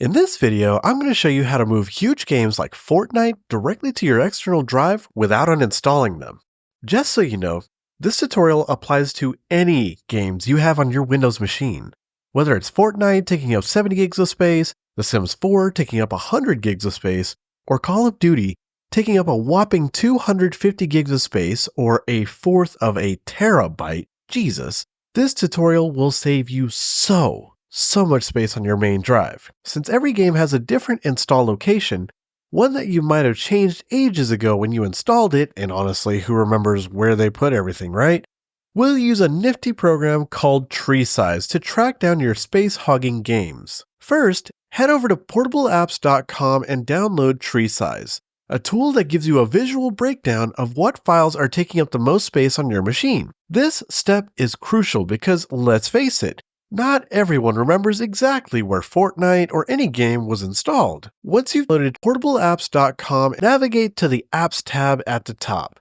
In this video, I'm going to show you how to move huge games like Fortnite directly to your external drive without uninstalling them. Just so you know, this tutorial applies to any games you have on your Windows machine. Whether it's Fortnite taking up 70 gigs of space, The Sims 4 taking up 100 gigs of space, or Call of Duty taking up a whopping 250 gigs of space or a fourth of a terabyte, Jesus, this tutorial will save you so much space on your main drive. Since every game has a different install location, one that you might have changed ages ago when you installed it, and honestly, who remembers where they put everything, right? We'll use a nifty program called TreeSize to track down your space hogging games. First, head over to portableapps.com and download TreeSize, a tool that gives you a visual breakdown of what files are taking up the most space on your machine. This step is crucial because, let's face it, not everyone remembers exactly where Fortnite or any game was installed. Once you've loaded portableapps.com, navigate to the Apps tab at the top.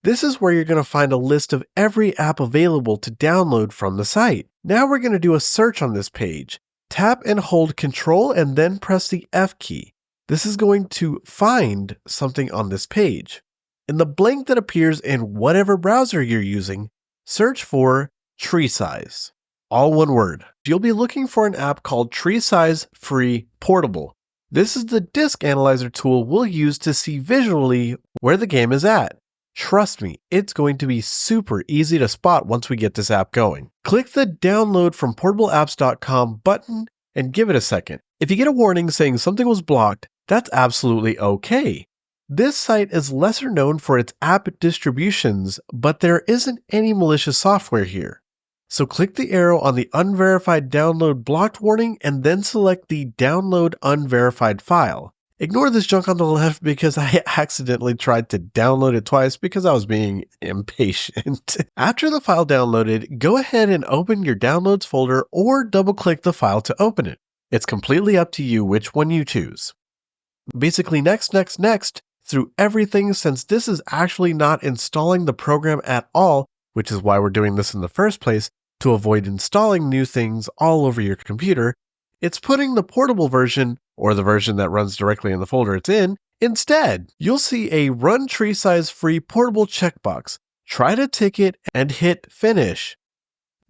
This is where you're going to find a list of every app available to download from the site. Now we're going to do a search on this page. Tap and hold Ctrl and then press the F key. This is going to find something on this page. In the blank that appears in whatever browser you're using, search for TreeSize. All one word. You'll be looking for an app called TreeSize Free Portable. This is the disk analyzer tool we'll use to see visually where the game is at. Trust me, it's going to be super easy to spot once we get this app going. Click the download from portableapps.com button and give it a second. If you get a warning saying something was blocked, that's absolutely okay. This site is lesser known for its app distributions, but there isn't any malicious software here. So click the arrow on the unverified download blocked warning and then select the download unverified file. Ignore this junk on the left because I accidentally tried to download it twice because I was being impatient. After the file downloaded, go ahead and open your downloads folder or double click the file to open it. It's completely up to you which one you choose. Basically next through everything, since this is actually not installing the program at all, which is why we're doing this in the first place, to avoid installing new things all over your computer. It's putting the portable version, or the version that runs directly in the folder it's in, instead. You'll see a Run TreeSize Free Portable checkbox. Try to tick it and hit Finish.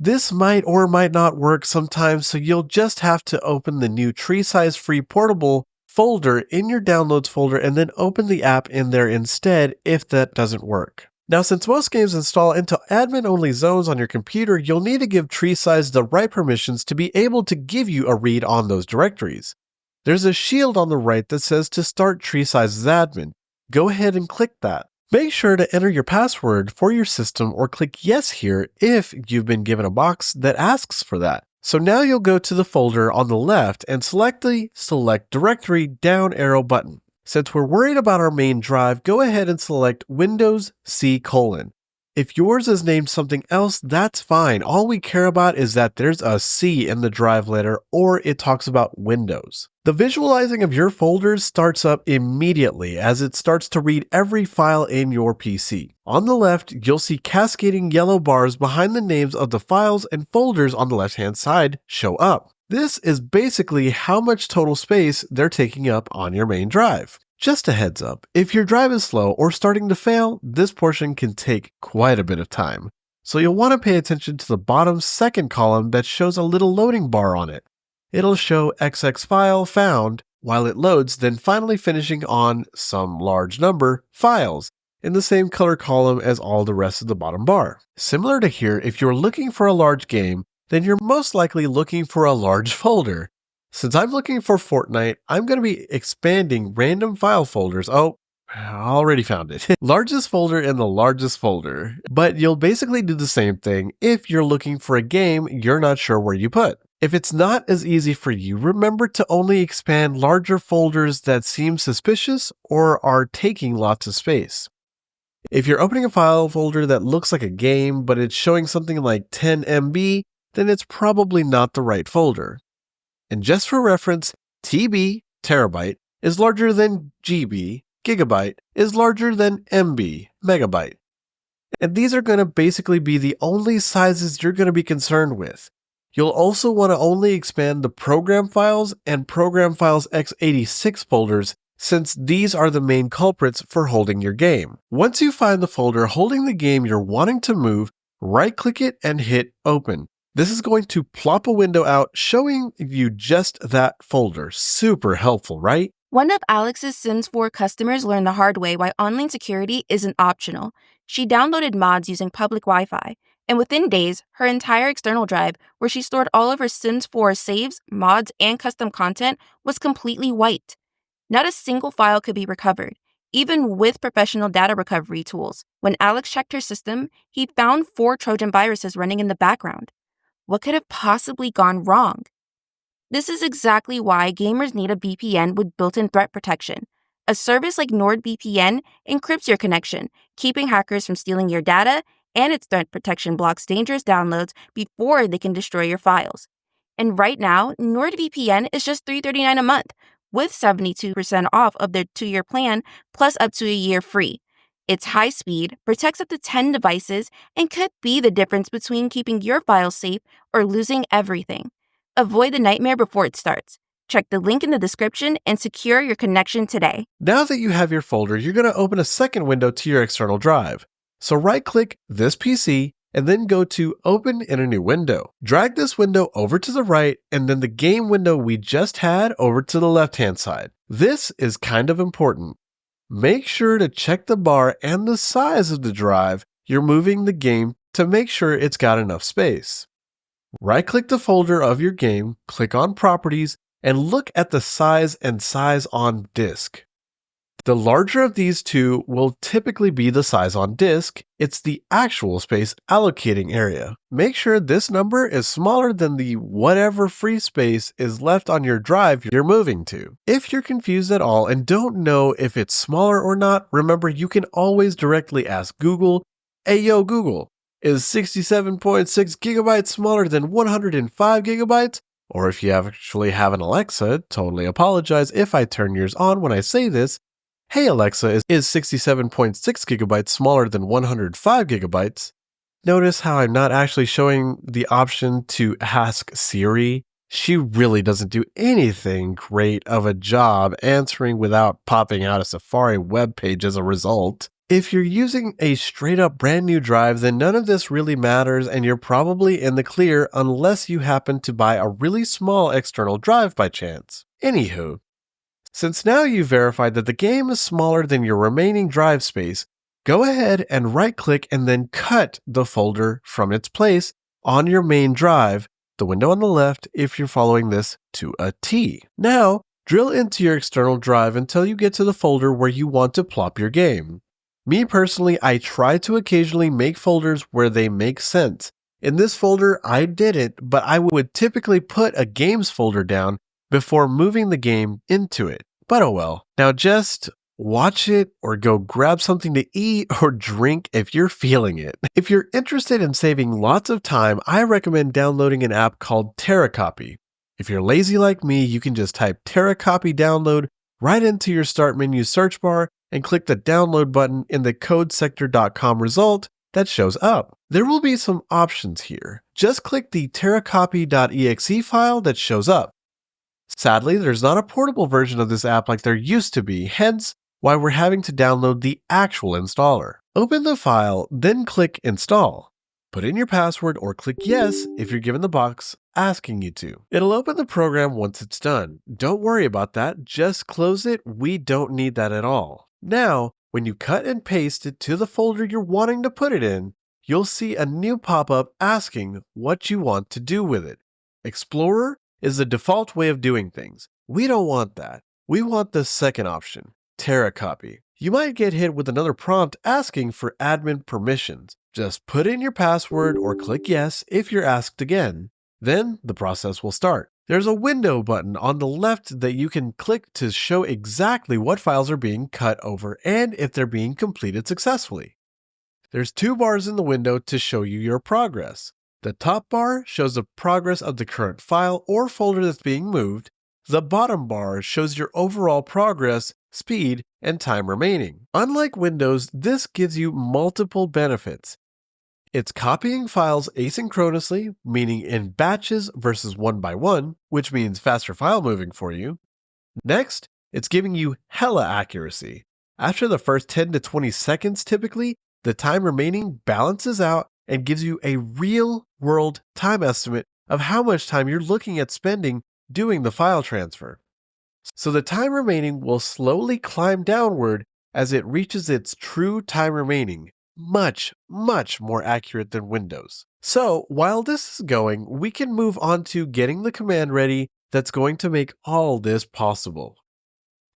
This might or might not work sometimes, so you'll just have to open the new TreeSize Free Portable folder in your Downloads folder and then open the app in there instead if that doesn't work. Now, since most games install into admin-only zones on your computer, you'll need to give TreeSize the right permissions to be able to give you a read on those directories. There's a shield on the right that says to start TreeSize as admin. Go ahead and click that. Make sure to enter your password for your system or click yes here if you've been given a box that asks for that. So now you'll go to the folder on the left and select the Select Directory down arrow button. Since we're worried about our main drive, go ahead and select Windows C:. If yours is named something else, that's fine. All we care about is that there's a C in the drive letter or it talks about Windows. The visualizing of your folders starts up immediately as it starts to read every file in your PC. On the left, you'll see cascading yellow bars behind the names of the files and folders on the left-hand side show up. This is basically how much total space they're taking up on your main drive. Just a heads up, if your drive is slow or starting to fail, this portion can take quite a bit of time. So you'll want to pay attention to the bottom second column that shows a little loading bar on it. It'll show XX file found while it loads, then finally finishing on some large number files in the same color column as all the rest of the bottom bar. Similar to here, if you're looking for a large game, then you're most likely looking for a large folder. Since I'm looking for Fortnite, I'm going to be expanding random file folders. Oh, I already found it. Largest folder in the largest folder. But you'll basically do the same thing if you're looking for a game you're not sure where you put. If it's not as easy for you, remember to only expand larger folders that seem suspicious or are taking lots of space. If you're opening a file folder that looks like a game, but it's showing something like 10 MB, then it's probably not the right folder. And just for reference, TB, terabyte, is larger than GB, gigabyte, is larger than MB, megabyte. And these are going to basically be the only sizes you're going to be concerned with. You'll also want to only expand the program files and program files x86 folders, since these are the main culprits for holding your game. Once you find the folder holding the game you're wanting to move, right-click it and hit Open. This is going to plop a window out showing you just that folder. Super helpful, right? One of Alex's Sims 4 customers learned the hard way why online security isn't optional. She downloaded mods using public Wi-Fi, and within days, her entire external drive, where she stored all of her Sims 4 saves, mods, and custom content, was completely wiped. Not a single file could be recovered, even with professional data recovery tools. When Alex checked her system, he found 4 Trojan viruses running in the background. What could have possibly gone wrong? This is exactly why gamers need a VPN with built-in threat protection. A service like NordVPN encrypts your connection, keeping hackers from stealing your data, and its threat protection blocks dangerous downloads before they can destroy your files. And right now, NordVPN is just $3.39 a month, with 72% off of their 2-year plan, plus up to a year free. It's high speed, protects up to 10 devices, and could be the difference between keeping your files safe or losing everything. Avoid the nightmare before it starts. Check the link in the description and secure your connection today. Now that you have your folder, you're going to open a second window to your external drive. So right-click this PC and then go to Open in a new window. Drag this window over to the right and then the game window we just had over to the left-hand side. This is kind of important. Make sure to check the bar and the size of the drive you're moving the game to make sure it's got enough space. Right-click the folder of your game, click on Properties, and look at the size and size on disk. The larger of these two will typically be the size on disk. It's the actual space allocating area. Make sure this number is smaller than the whatever free space is left on your drive you're moving to. If you're confused at all and don't know if it's smaller or not, remember you can always directly ask Google, "Hey yo Google, is 67.6 gigabytes smaller than 105 gigabytes? Or if you actually have an Alexa, totally apologize if I turn yours on when I say this. Hey Alexa, is 67.6 gigabytes smaller than 105 gigabytes? Notice how I'm not actually showing the option to ask Siri. She really doesn't do anything great of a job answering without popping out a Safari web page as a result. If you're using a straight up brand new drive, then none of this really matters and you're probably in the clear unless you happen to buy a really small external drive by chance. Anywho, since now you've verified that the game is smaller than your remaining drive space, go ahead and right-click and then cut the folder from its place on your main drive, the window on the left if you're following this to a T. Now, drill into your external drive until you get to the folder where you want to plop your game. Me personally, I try to occasionally make folders where they make sense. In this folder, I didn't, but I would typically put a games folder down before moving the game into it. But oh well. Now just watch it or go grab something to eat or drink if you're feeling it. If you're interested in saving lots of time, I recommend downloading an app called TerraCopy. If you're lazy like me, you can just type TerraCopy download right into your start menu search bar and click the download button in the codesector.com result that shows up. There will be some options here. Just click the terracopy.exe file that shows up. Sadly, there's not a portable version of this app like there used to be, hence why we're having to download the actual installer. Open the file, then click Install. Put in your password or click Yes if you're given the box asking you to. It'll open the program once it's done. Don't worry about that, just close it, we don't need that at all. Now, when you cut and paste it to the folder you're wanting to put it in, you'll see a new pop-up asking what you want to do with it. Explorer is the default way of doing things. We don't want that. We want the second option, TerraCopy. You might get hit with another prompt asking for admin permissions. Just put in your password or click Yes if you're asked again. Then the process will start. There's a window button on the left that you can click to show exactly what files are being cut over and if they're being completed successfully. There's 2 bars in the window to show you your progress. The top bar shows the progress of the current file or folder that's being moved. The bottom bar shows your overall progress, speed, and time remaining. Unlike Windows, this gives you multiple benefits. It's copying files asynchronously, meaning in batches versus one by one, which means faster file moving for you. Next, it's giving you hella accuracy. After the first 10 to 20 seconds, typically, the time remaining balances out and gives you a real world time estimate of how much time you're looking at spending doing the file transfer. So the time remaining will slowly climb downward as it reaches its true time remaining, much, much more accurate than Windows. So while this is going, we can move on to getting the command ready that's going to make all this possible.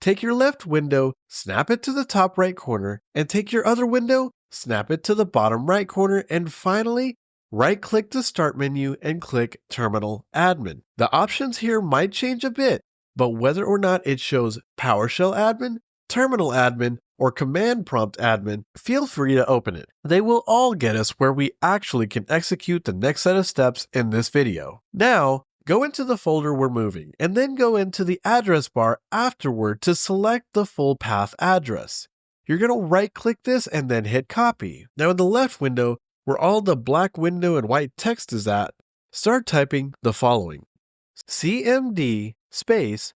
Take your left window, snap it to the top right corner, and take your other window, snap it to the bottom right corner, and finally, right-click the Start menu and click Terminal Admin. The options here might change a bit, but whether or not it shows PowerShell Admin, Terminal Admin, or Command Prompt Admin, feel free to open it. They will all get us where we actually can execute the next set of steps in this video. Now, go into the folder we're moving, and then go into the address bar afterward to select the full path address. You're going to right-click this and then hit copy. Now in the left window, where all the black window and white text is at, start typing the following: cmd /c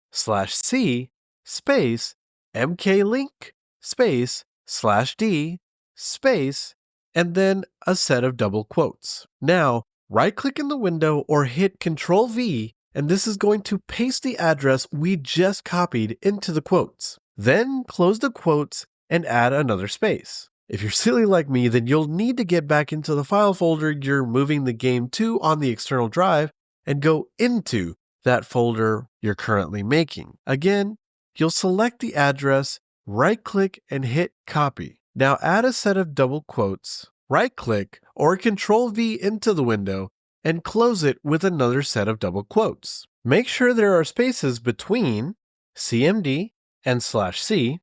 mklink /d and then a set of double quotes. Now, right-click in the window or hit Ctrl-V, and this is going to paste the address we just copied into the quotes. Then close the quotes and add another space. If you're silly like me, then you'll need to get back into the file folder you're moving the game to on the external drive and go into that folder you're currently making. Again, you'll select the address, right-click, and hit copy. Now add a set of double quotes, right-click or Ctrl-V into the window, and close it with another set of double quotes. Make sure there are spaces between cmd and /c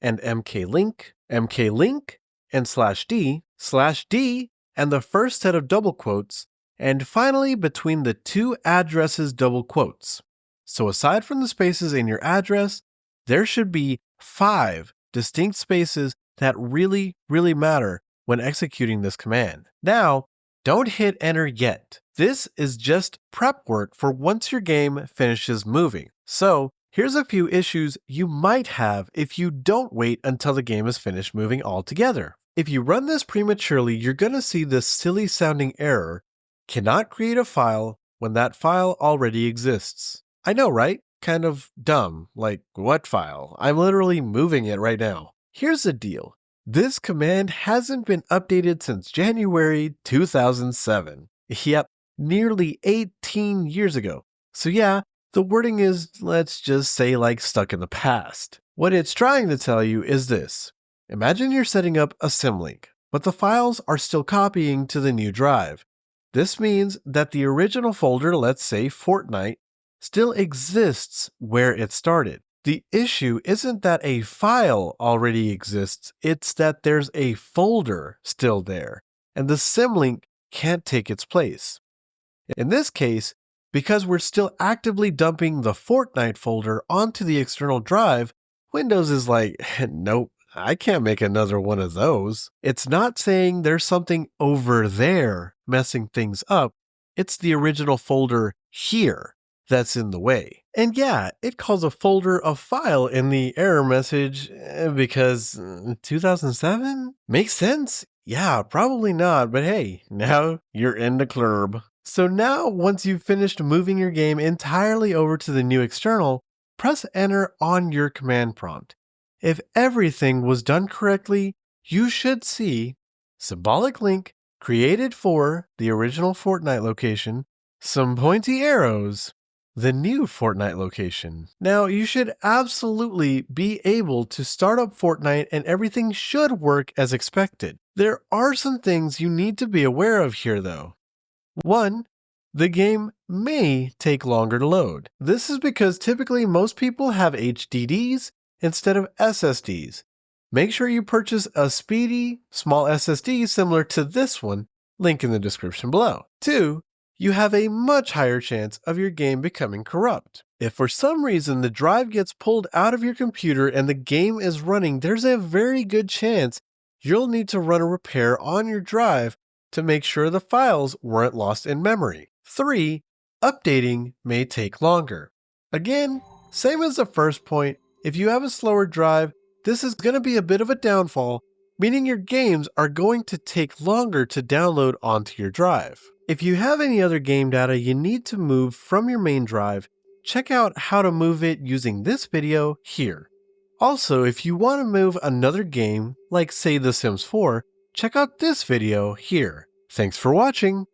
and mklink and /d, and the first set of double quotes, and finally between the two addresses double quotes. So aside from the spaces in your address, there should be 5 distinct spaces that really matter when executing this command. Now, don't hit enter yet. This is just prep work for once your game finishes moving. So here's a few issues you might have if you don't wait until the game is finished moving altogether. If you run this prematurely, you're going to see this silly sounding error: cannot create a file when that file already exists. I know, right? Kind of dumb. Like, what file? I'm literally moving it right now. Here's the deal. This command hasn't been updated since January 2007. Yep, nearly 18 years ago. So yeah, the wording is, let's just say, like stuck in the past. What it's trying to tell you is this. Imagine you're setting up a symlink, but the files are still copying to the new drive. This means that the original folder, let's say Fortnite, still exists where it started. The issue isn't that a file already exists, it's that there's a folder still there, and the symlink can't take its place. In this case, because we're still actively dumping the Fortnite folder onto the external drive, Windows is like, nope, I can't make another one of those. It's not saying there's something over there messing things up, it's the original folder here that's in the way. And yeah, it calls a folder a file in the error message because 2007? Makes sense? Yeah, probably not, but hey, now you're in the club. So now, once you've finished moving your game entirely over to the new external, press enter on your command prompt. If everything was done correctly, you should see symbolic link created for the original Fortnite location, some pointy arrows, the new Fortnite location. Now, you should absolutely be able to start up Fortnite and everything should work as expected. There are some things you need to be aware of here though. 1. The game may take longer to load. This is because typically most people have HDDs instead of SSDs. Make sure you purchase a speedy, small SSD similar to this one, link in the description below. 2. You have a much higher chance of your game becoming corrupt. If for some reason the drive gets pulled out of your computer and the game is running, there's a very good chance you'll need to run a repair on your drive to make sure the files weren't lost in memory. 3. Updating may take longer. Again, same as the first point, if you have a slower drive, this is going to be a bit of a downfall, meaning your games are going to take longer to download onto your drive. If you have any other game data you need to move from your main drive, check out how to move it using this video here. Also, if you want to move another game, like say The Sims 4, check out this video here. Thanks for watching!